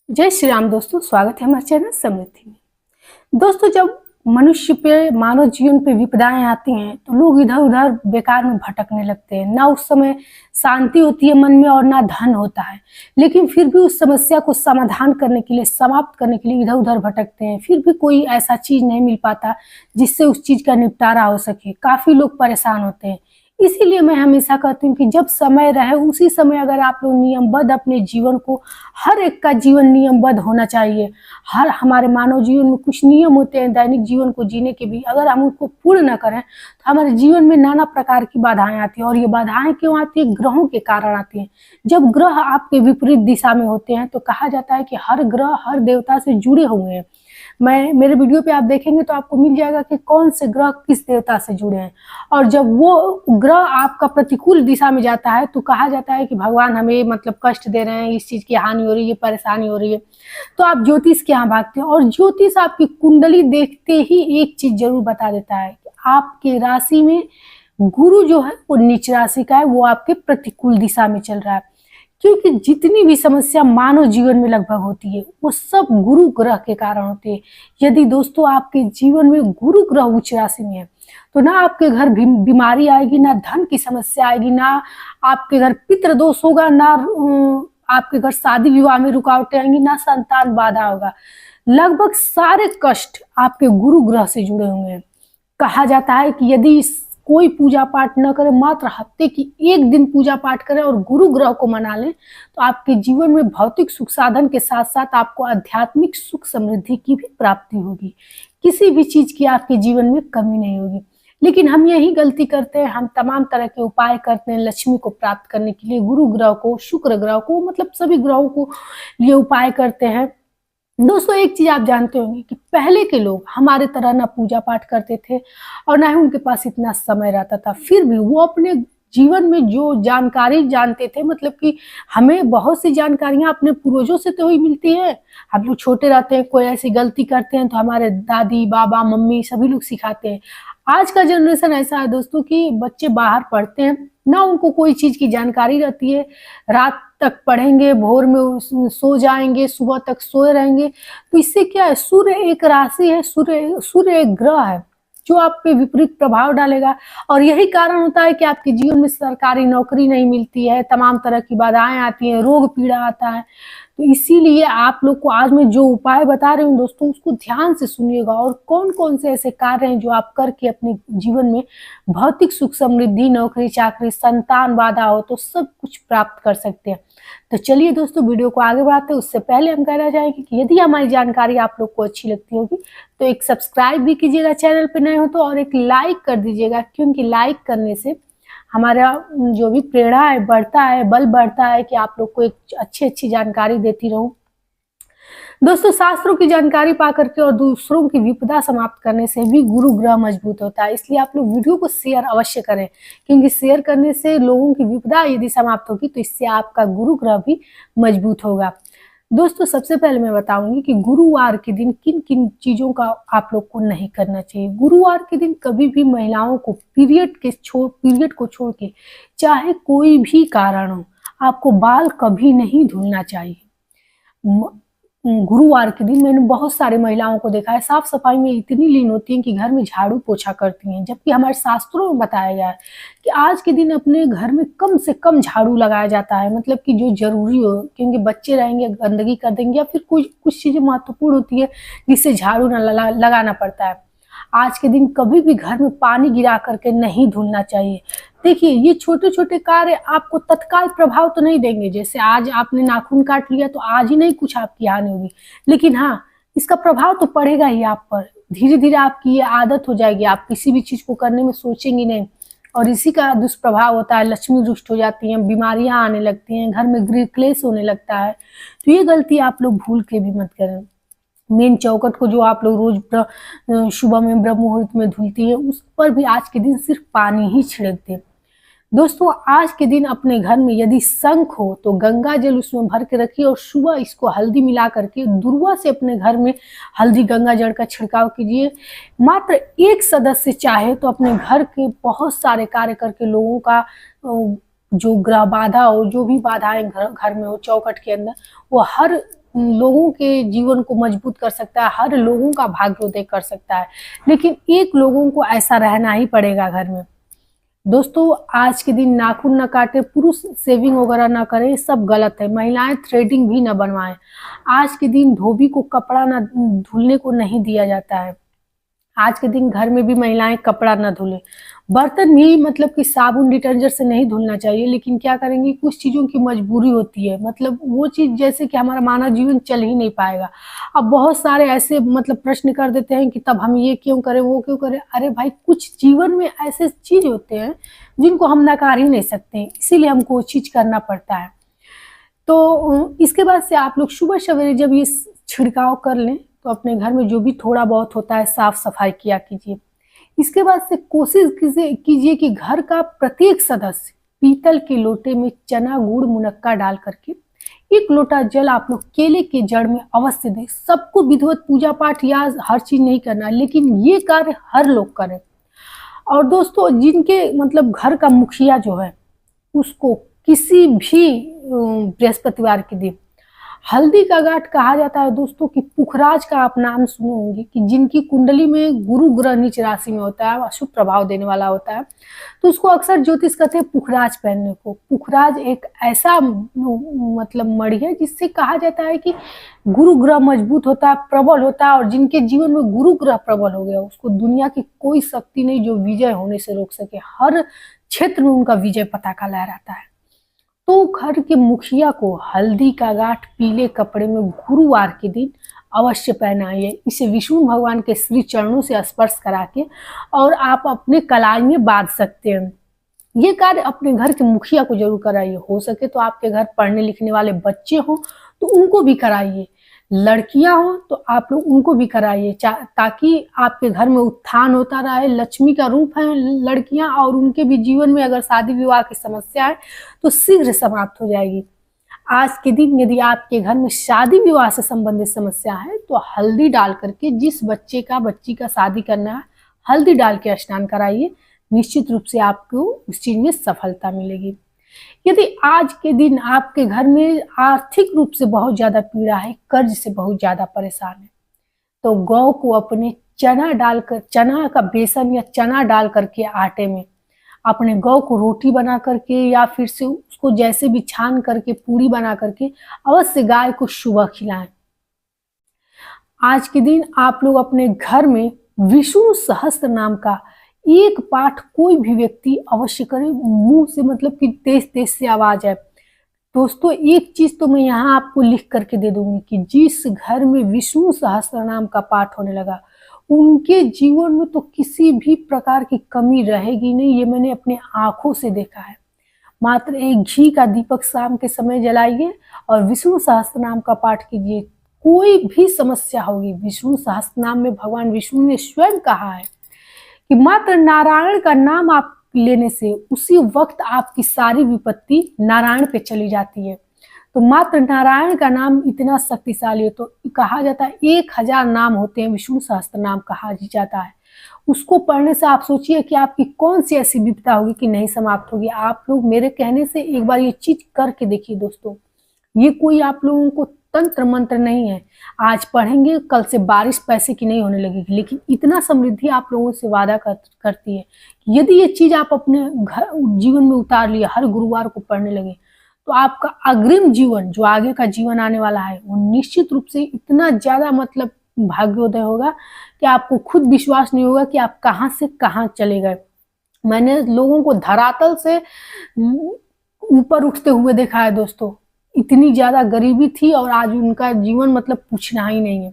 जय श्री राम दोस्तों, स्वागत है हमारे चैनल समृद्धि में। दोस्तों, जब मनुष्य पे मानव जीवन पे विपदाएं आती हैं तो लोग इधर उधर बेकार में भटकने लगते हैं। ना उस समय शांति होती है मन में और ना धन होता है, लेकिन फिर भी उस समस्या को समाधान करने के लिए, समाप्त करने के लिए इधर उधर भटकते हैं। फिर भी कोई ऐसा चीज नहीं मिल पाता जिससे उस चीज का निपटारा हो सके। काफी लोग परेशान होते हैं। इसीलिए मैं हमेशा कहती हूँ कि जब समय रहे उसी समय अगर आप लोग नियमबद्ध अपने जीवन को, हर एक का जीवन नियमबद्ध होना चाहिए। हर हमारे मानव जीवन में कुछ नियम होते हैं दैनिक जीवन को जीने के भी, अगर हम उनको पूर्ण न करें तो हमारे जीवन में नाना प्रकार की बाधाएं आती हैं। और ये बाधाएं क्यों आती है? ग्रहों के कारण आती हैं। जब ग्रह आपके विपरीत दिशा में होते हैं तो कहा जाता है कि हर ग्रह हर देवता से जुड़े हुए हैं। मेरे वीडियो पे आप देखेंगे तो आपको मिल जाएगा कि कौन से ग्रह किस देवता से जुड़े हैं। और जब वो ग्रह आपका प्रतिकूल दिशा में जाता है तो कहा जाता है कि भगवान हमें मतलब कष्ट दे रहे हैं, इस चीज की हानि हो रही है, परेशानी हो रही है, तो आप ज्योतिष के यहाँ भागते हैं। और ज्योतिष आपकी कुंडली देखते ही एक चीज जरूर बता देता है कि आपके राशि में गुरु जो है वो नीच राशि का है, वो आपके प्रतिकूल दिशा में चल रहा है। क्योंकि जितनी भी समस्या मानव जीवन में लगभग होती है वो सब गुरु ग्रह के कारण होती है। यदि दोस्तों आपके जीवन में गुरु ग्रह उच्च राशि में है तो ना आपके घर बीमारी आएगी, ना धन की समस्या आएगी, ना आपके घर पितृ दोष होगा, ना आपके घर शादी विवाह में रुकावटें आएंगी, ना संतान बाधा होगा। लगभग सारे कष्ट आपके गुरु ग्रह से जुड़े हुए हैं। कहा जाता है कि यदि कोई पूजा पाठ न करे, मात्र हफ्ते की एक दिन पूजा पाठ करें और गुरु ग्रह को मना लें तो आपके जीवन में भौतिक सुख साधन के साथ साथ आपको आध्यात्मिक सुख समृद्धि की भी प्राप्ति होगी। किसी भी चीज की आपके जीवन में कमी नहीं होगी। लेकिन हम यही गलती करते हैं, हम तमाम तरह के उपाय करते हैं लक्ष्मी को प्राप्त करने के लिए। गुरु ग्रह को, शुक्र ग्रह को, मतलब सभी ग्रहों को लिए उपाय करते हैं। दोस्तों, एक चीज आप जानते होंगे कि पहले के लोग हमारे तरह ना पूजा पाठ करते थे और ना ही उनके पास इतना समय रहता था। फिर भी वो अपने जीवन में जो जानकारी जानते थे, मतलब कि हमें बहुत सी जानकारियां अपने पूर्वजों से तो ही मिलती है। हम लोग छोटे रहते हैं, कोई ऐसी गलती करते हैं तो हमारे दादी बाबा मम्मी सभी लोग सिखाते हैं। आज का जनरेशन ऐसा है दोस्तों कि बच्चे बाहर पढ़ते हैं, ना उनको कोई चीज की जानकारी रहती है। रात तक पढ़ेंगे, भोर में सो जाएंगे, सुबह तक सोए रहेंगे। तो इससे क्या है, सूर्य एक राशि है, सूर्य एक ग्रह है जो आप पे विपरीत प्रभाव डालेगा। और यही कारण होता है कि आपके जीवन में सरकारी नौकरी नहीं मिलती है, तमाम तरह की बाधाएं आती हैं, रोग पीड़ा आता है। तो इसीलिए आप लोग को आज मैं जो उपाय बता रही हूँ दोस्तों, उसको ध्यान से सुनिएगा। और कौन कौन से ऐसे कार्य हैं जो आप करके अपने जीवन में भौतिक सुख समृद्धि, नौकरी चाकरी, संतान बाधा हो तो सब कुछ प्राप्त कर सकते हैं। तो चलिए दोस्तों, वीडियो को आगे बढ़ाते हैं। उससे पहले हम कहना चाहेंगे कि यदि हमारी जानकारी आप लोग को अच्छी लगती होगी तो एक सब्सक्राइब भी कीजिएगा चैनल पर नए हो तो, और एक लाइक कर दीजिएगा, क्योंकि लाइक करने से हमारा जो भी प्रेरणा है बढ़ता है, बल बढ़ता है कि आप लोग को एक अच्छी जानकारी देती रहूं। दोस्तों, शास्त्रों की जानकारी पा करके और दूसरों की विपदा समाप्त करने से भी गुरु ग्रह मजबूत होता है। इसलिए आप लोग वीडियो को शेयर अवश्य करें, क्योंकि शेयर करने से लोगों की विपदा यदि समाप्त होगी तो इससे आपका गुरु ग्रह भी मजबूत होगा। दोस्तों, सबसे पहले मैं बताऊंगी कि गुरुवार के दिन किन किन चीजों का आप लोग को नहीं करना चाहिए। गुरुवार के दिन कभी भी महिलाओं को पीरियड को छोड़ के, चाहे कोई भी कारण हो, आपको बाल कभी नहीं धुलना चाहिए। गुरुवार के दिन मैंने बहुत सारी महिलाओं को देखा है साफ सफाई में इतनी लीन होती हैं कि घर में झाड़ू पोछा करती हैं, जबकि हमारे शास्त्रों में बताया गया है कि आज के दिन अपने घर में कम से कम झाड़ू लगाया जाता है, मतलब कि जो जरूरी हो, क्योंकि बच्चे रहेंगे गंदगी कर देंगे या फिर कुछ चीजें महत्वपूर्ण होती है जिससे झाड़ू न लगाना पड़ता है। आज के दिन कभी भी घर में पानी गिरा करके नहीं धुलना चाहिए। देखिए, ये छोटे छोटे कार्य आपको तत्काल प्रभाव तो नहीं देंगे, जैसे आज आपने नाखून काट लिया तो आज ही नहीं कुछ आपकी हानि होगी, लेकिन हाँ, इसका प्रभाव तो पड़ेगा ही आप पर। धीरे धीरे आपकी ये आदत हो जाएगी, आप किसी भी चीज को करने में सोचेंगे नहीं, और इसी का दुष्प्रभाव होता है, लक्ष्मी रुष्ट हो जाती है, बीमारियां आने लगती हैं, घर में गृह क्लेश होने लगता है। तो ये गलती आप लोग भूल के भी मत करें। मेन चौखट को जो आप लोग रोज सुबह में ब्रह्म मुहूर्त में धुलती है, उस पर भी आज के दिन सिर्फ पानी ही छिड़क दें। दोस्तों, आज के दिन अपने घर में यदि शंख हो तो गंगा जल उसमें भर के रखिए और सुबह इसको हल्दी मिला करके दुर्वा से अपने घर में हल्दी गंगा जल का छिड़काव कीजिए। मात्र एक सदस्य चाहे तो अपने घर के बहुत सारे कार्य करके लोगों का जो ग्रह बाधा हो, जो भी बाधाएं घर में हो चौखट के अंदर, वो हर लोगों के जीवन को मजबूत कर सकता है, हर लोगों का भाग्योदय कर सकता है, लेकिन एक लोगों को ऐसा रहना ही पड़ेगा घर में। दोस्तों, आज के दिन नाखून न काटे, पुरुष शेविंग वगैरह ना करें, सब गलत है। महिलाएं थ्रेडिंग भी न बनवाएं। आज के दिन धोबी को कपड़ा न धुलने को नहीं दिया जाता है। आज के दिन घर में भी महिलाएं कपड़ा न धुलें। बर्तन भी मतलब कि साबुन डिटर्जेंट से नहीं धुलना चाहिए, लेकिन क्या करेंगे, कुछ चीज़ों की मजबूरी होती है, मतलब वो चीज़ जैसे कि हमारा मानव जीवन चल ही नहीं पाएगा। अब बहुत सारे ऐसे मतलब प्रश्न कर देते हैं कि तब हम ये क्यों करें, वो क्यों करें। अरे भाई, कुछ जीवन में ऐसे चीज़ होते हैं जिनको हम नकार ही नहीं सकते, इसीलिए हमको वो चीज़ करना पड़ता है। तो इसके बाद से आप लोग सुबह सवेरे जब ये छिड़काव कर लें तो अपने घर में जो भी थोड़ा बहुत होता है साफ सफाई किया कीजिए। इसके बाद से कोशिश कीजिए कि घर का प्रत्येक सदस्य पीतल के लोटे में चना गुड़ मुनक्का डाल करके 1 लोटा जल आप लोग केले के जड़ में अवश्य दें। सबको विधिवत पूजा पाठ या हर चीज नहीं करना, लेकिन ये कार्य हर लोग करें। और दोस्तों, जिनके मतलब घर का मुखिया जो है उसको किसी भी बृहस्पतिवार के दिन हल्दी का गांठ कहा जाता है दोस्तों कि पुखराज का आप नाम सुने होंगे कि जिनकी कुंडली में गुरु ग्रह नीच राशि में होता है, अशुभ प्रभाव देने वाला होता है, तो उसको अक्सर ज्योतिष कहते हैं पुखराज पहनने को। पुखराज एक ऐसा मतलब मणि है जिससे कहा जाता है कि गुरु ग्रह मजबूत होता है, प्रबल होता है, और जिनके जीवन में गुरु ग्रह प्रबल हो गया उसको दुनिया की कोई शक्ति नहीं जो विजय होने से रोक सके। हर क्षेत्र में उनका विजय पताका लहराता है। तो घर के मुखिया को हल्दी का गांठ पीले कपड़े में गुरुवार के दिन अवश्य पहनाइए। इसे विष्णु भगवान के श्री चरणों से स्पर्श करा के और आप अपने कलाई में बांध सकते हैं। ये कार्य अपने घर के मुखिया को जरूर कराइए। हो सके तो आपके घर पढ़ने लिखने वाले बच्चे हों तो उनको भी कराइए, लड़कियां हो तो आप लोग उनको भी कराइए, ताकि आपके घर में उत्थान होता रहे। लक्ष्मी का रूप है लड़कियां, और उनके भी जीवन में अगर शादी विवाह की समस्या है तो शीघ्र समाप्त हो जाएगी। आज के दिन यदि आपके घर में शादी विवाह से संबंधित समस्या है तो हल्दी डाल करके, जिस बच्ची का शादी करना है, हल्दी डाल के स्नान कराइए। निश्चित रूप से आपको उस चीज में सफलता मिलेगी। यदि आज के दिन आपके घर में आर्थिक रूप से बहुत ज्यादा पीड़ा है, कर्ज से बहुत ज्यादा परेशान है, तो गौ को अपने चना का बेसन या चना डाल करके आटे में अपने गौ को रोटी बना करके या फिर से उसको जैसे भी छान करके पूरी बना करके अवश्य गाय को सुबह खिलाएं। आज के दिन आप लोग अपने घर में विष्णु सहस्त्र नाम का एक पाठ कोई भी व्यक्ति अवश्य करे, मुंह से मतलब कि तेज तेज से आवाज आए। दोस्तों, एक चीज तो मैं यहाँ आपको लिख करके दे दूंगी कि जिस घर में विष्णु सहस्त्र नाम का पाठ होने लगा उनके जीवन में तो किसी भी प्रकार की कमी रहेगी नहीं। ये मैंने अपने आंखों से देखा है। मात्र एक घी का दीपक शाम के समय जलाइए और विष्णु सहस्त्र नाम का पाठ कीजिए। कोई भी समस्या होगी, विष्णु सहस्त्र नाम में भगवान विष्णु ने स्वयं कहा है कि मात्र नारायण का नाम आप लेने से उसी वक्त आपकी सारी विपत्ति नारायण पे चली जाती है। तो मात्र नारायण का नाम इतना शक्तिशाली है। तो कहा जाता है 1000 नाम होते हैं, विष्णु सहस्त्र नाम कहा जाता है। उसको पढ़ने से आप सोचिए कि आपकी कौन सी ऐसी विपदा होगी कि नहीं समाप्त होगी। आप लोग मेरे कहने से एक बार ये चीज करके देखिए दोस्तों। ये कोई आप लोगों को तंत्र मंत्र नहीं है। आज पढ़ेंगे, कल से बारिश पैसे की नहीं होने लगेगी, लेकिन इतना समृद्धि आप लोगों से वादा करती है कि यदि ये चीज आप अपने घर जीवन में उतार लिए, हर गुरुवार को पढ़ने लगे, तो आपका अग्रिम जीवन, जो आगे का जीवन आने वाला है, वो निश्चित रूप से इतना ज्यादा मतलब भाग्योदय होगा कि आपको खुद विश्वास नहीं होगा कि आप कहाँ से कहाँ चले गए। मैंने लोगों को धरातल से ऊपर उठते हुए देखा है दोस्तों। इतनी ज्यादा गरीबी थी और आज उनका जीवन मतलब पूछना ही नहीं है।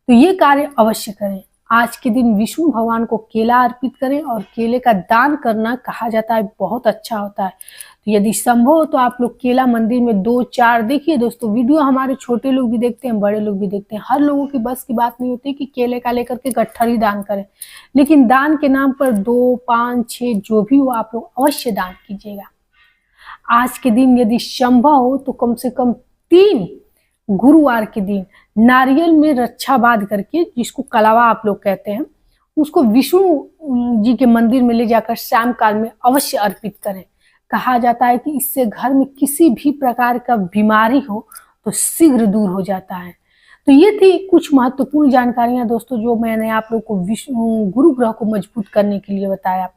तो ये कार्य अवश्य करें। आज के दिन विष्णु भगवान को केला अर्पित करें, और केले का दान करना कहा जाता है बहुत अच्छा होता है। तो यदि संभव हो तो आप लोग केला मंदिर में 2-4 देखिए दोस्तों। वीडियो हमारे छोटे लोग भी देखते हैं, बड़े लोग भी देखते हैं। हर लोगों की बस की बात नहीं होती कि केले का लेकर के गट्ठरी दान करें, लेकिन दान के नाम पर 2, 5, 6 जो भी हो आप लोग अवश्य दान कीजिएगा। आज के दिन यदि संभव हो तो कम से कम 3 गुरुवार के दिन नारियल में रक्षा बांध करके, जिसको कलावा आप लोग कहते हैं, उसको विष्णु जी के मंदिर में ले जाकर शाम काल में अवश्य अर्पित करें। कहा जाता है कि इससे घर में किसी भी प्रकार का बीमारी हो तो शीघ्र दूर हो जाता है। तो ये थी कुछ महत्वपूर्ण जानकारियां दोस्तों, जो मैंने आप लोग को गुरु ग्रह को मजबूत करने के लिए बताया।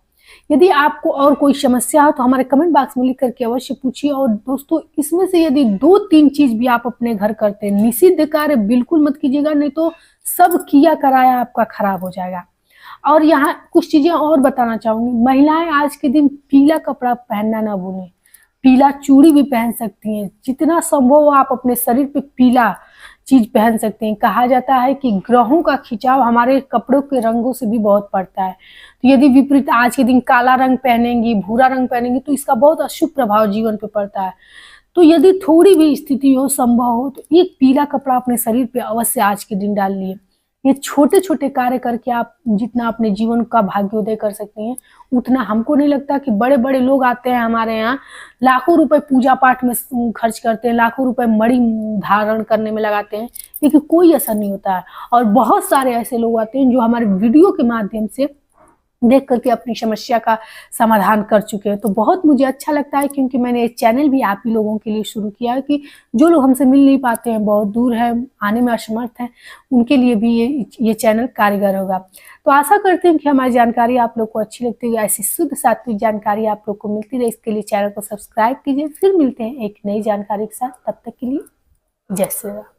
यदि आपको और कोई समस्या हो तो हमारे कमेंट बॉक्स में लिख करके अवश्य पूछिए। और दोस्तों, इसमें से यदि 2-3 चीज भी आप अपने घर करते हैं, निषिद्ध कार्य बिल्कुल मत कीजिएगा, नहीं तो सब किया कराया आपका खराब हो जाएगा। और यहाँ कुछ चीजें और बताना चाहूंगी। महिलाएं आज के दिन पीला कपड़ा पहनना ना भूलें, पीला चूड़ी भी पहन सकती हैं। जितना संभव हो आप अपने शरीर पे पीला चीज पहन सकते हैं। कहा जाता है कि ग्रहों का खिंचाव हमारे कपड़ों के रंगों से भी बहुत पड़ता है। तो यदि विपरीत आज के दिन काला रंग पहनेंगी, भूरा रंग पहनेंगी, तो इसका बहुत अशुभ प्रभाव जीवन पे पड़ता है। तो यदि थोड़ी भी स्थिति हो, संभव हो, तो एक पीला कपड़ा अपने शरीर पे अवश्य आज के दिन डाल लिए। ये छोटे छोटे कार्य करके आप जितना अपने जीवन का भाग्योदय कर सकते हैं, उतना हमको नहीं लगता कि बड़े बड़े लोग आते हैं हमारे यहाँ, लाखों रुपए पूजा पाठ में खर्च करते हैं, लाखों रुपए मणि धारण करने में लगाते हैं, लेकिन कोई असर नहीं होता है। और बहुत सारे ऐसे लोग आते हैं जो हमारे वीडियो के माध्यम से देख करके अपनी समस्या का समाधान कर चुके हैं। तो बहुत मुझे अच्छा लगता है, क्योंकि मैंने ये चैनल भी आप ही लोगों के लिए शुरू किया है कि जो लोग हमसे मिल नहीं पाते हैं, बहुत दूर है, आने में असमर्थ हैं, उनके लिए भी ये चैनल कारगर होगा। तो आशा करते हैं कि हमारी जानकारी आप लोग को अच्छी लगती है। ऐसी शुद्ध सात्विक जानकारी आप लोग को मिलती रहे, इसके लिए चैनल को सब्सक्राइब कीजिए। फिर मिलते हैं एक नई जानकारी के साथ, तब तक के लिए जय श्री राम।